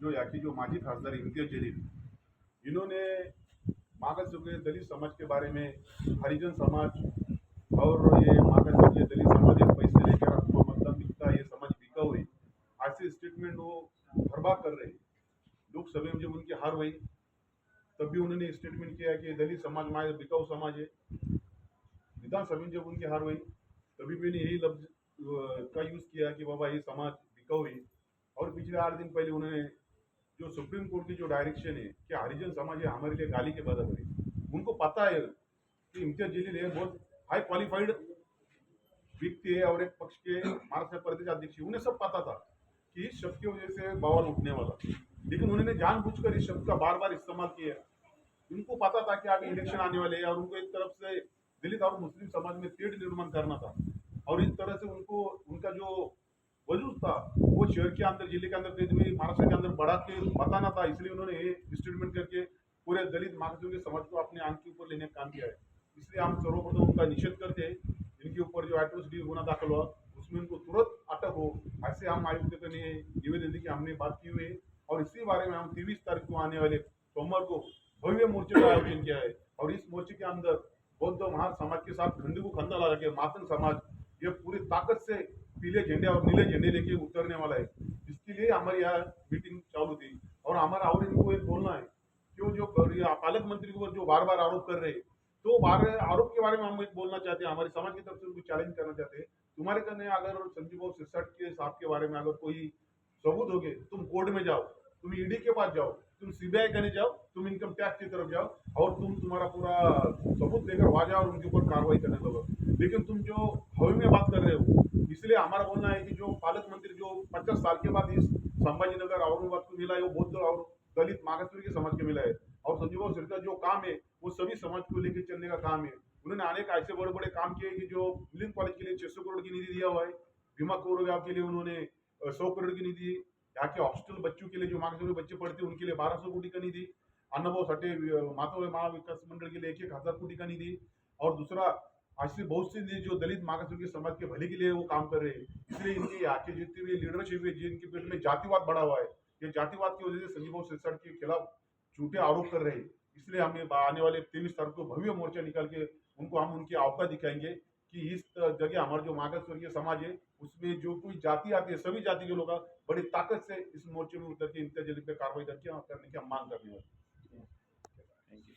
जो यहाँ की जो माजी खासदार इम्तियाज जलील, इन्होंने मागास वर्गीय दलित समाज के बारे में, हरिजन समाज और ये मागास वर्गीय दलित समाज ये पैसे लेकर आपको मतदान बिकता है, ये समाज बिका हुई, ऐसे स्टेटमेंट वो हर बार कर रहे हैं। लोकसभा में जब उनकी हार हुई तब भी उन्होंने स्टेटमेंट किया कि दलित समाज हमारा बिकाऊ समाज है। विधानसभा में जब उनकी हार हुई तभी भी यही लफ्ज का यूज किया कि बाबा ये समाज बिकाऊ है। और पिछले 8 दिन पहले उन्होंने जो सुप्रीम कोर्ट की जो डायरेक्शन है कि हरिजन समाज है हमारे लिए गाली के बराबर है, उनको पता है कि इम्तियाज जलील है बहुत हाई क्वालिफाइड व्यक्ति है और एक पक्ष के महाराष्ट्र प्रदेश अध्यक्ष, उन्हें सब पता था कि इस शब्द की वजह से बवाल उठने वाला, लेकिन उन्होंने जानबूझकर इस शब्द का बार बार इस्तेमाल किया। उनको पता था कि आगे इलेक्शन आने वाले हैं और उनको एक तरफ से दलित और मुस्लिम समाज में तेढ़ निर्माण करना था, और इस तरह से उनको उनका जो वजूद था वो शहर के अंदर, जिले के अंदर, कहीं भी महाराष्ट्र के अंदर बढ़ा के बताना था। इसलिए उन्होंने ये स्टेटमेंट करके पूरे दलित मागासवर्गीय के समाज को अपने आंख के ऊपर लेने का काम किया है। इसलिए हम सर्वप्रथम उनका निषेध करते हैं। इनके ऊपर जो एट्रोसिटी गुना दाखिल हुआ उसमें उनको तुरंत अटक हो, ऐसे हम आयुक्त को निवेदन दी कि हमने बात की हुई है। और इसी बारे में हम 23 तारीख को आने वाले सोमवार को भव्य मोर्चे का आयोजन किया है, और इस मोर्चे के अंदर बौद्ध महार समाज के साथ खंडे को खंदा लगा के मातंग समाज ये पूरी ताकत से पीले झंडे और नीले झंडे लेके उतरने वाला है। इसके लिए हमारी यहाँ मीटिंग चालू थी, और हमारा और इनको एक बोलना है कि वो जो पालक मंत्री के ऊपर जो बार बार आरोप कर रहे हैं, तो बार आरोप के बारे में हम एक बोलना चाहते हैं, हमारी समाज की तरफ से उनको चैलेंज करना चाहते हैं। तुम्हारे करने अगर संजीव बाबू सिरसाट के साहब के बारे में अगर कोई सबूत हो गए, तुम कोर्ट में जाओ, तुम ईडी के पास जाओ, तुम सीबीआई करने जाओ, तुम इनकम टैक्स की तरफ जाओ, और तुम तुम्हारा पूरा सबूत लेकर वहां जाओ और उनके ऊपर कार्रवाई करने लगो। लेकिन तुम जो हवा में बात कर रहे हो, इसलिए हमारा बोलना है कि जो पालक मंत्री जो 50 साल के बाद इस संभाजीनगर औरंगाबाद को मिला है, वो बौद्ध और दलित मागासवर्गीय समाज के मिला है। और संजीव बाबू सिरसा जो काम है वो सभी समाज को लेकर चलने का काम है। उन्होंने अनेक ऐसे बड़े बड़े काम किए कि जो मिलियन कॉलेज के लिए 600 करोड़ की निधि दिया हुआ है, भीमा कोरेगांव के लिए उन्होंने 100 करोड़ की निधि, यहाँ के हॉस्टल बच्चों के लिए जो मागासवर्गीय बच्चे पढ़ते हैं उनके लिए 1200 कोटी का निधि, अन्नभाऊ साठे माधव महाविकास मंडल के लिए 1,000 कोटी का निधि, और दूसरा ऐसे बहुत से निधि जो दलित मागासवर्गीय समाज के भले के लिए वो काम कर रहे हैं। इसलिए इनकी यहाँ के जितनी भी लीडरशिप है जिनके पेट में जातिवाद बढ़ा हुआ है, ये जातिवाद की वजह से संजीव बाबू सिरसाट के खिलाफ झूठे आरोप कर रहे हैं। इसलिए हम आने वाले 23 तारीख को भव्य मोर्चा निकाल के उनको हम उनकी औकात दिखाएंगे कि इस जगह हमारा जो मागासवर्गीय समाज है उसमें जो कोई जाति आती है, सभी जाति के लोग बड़ी ताकत से इस मोर्चे में उतर के इम्तियाज जलील पे कार्रवाई करके करने की हम मांग करने वाले।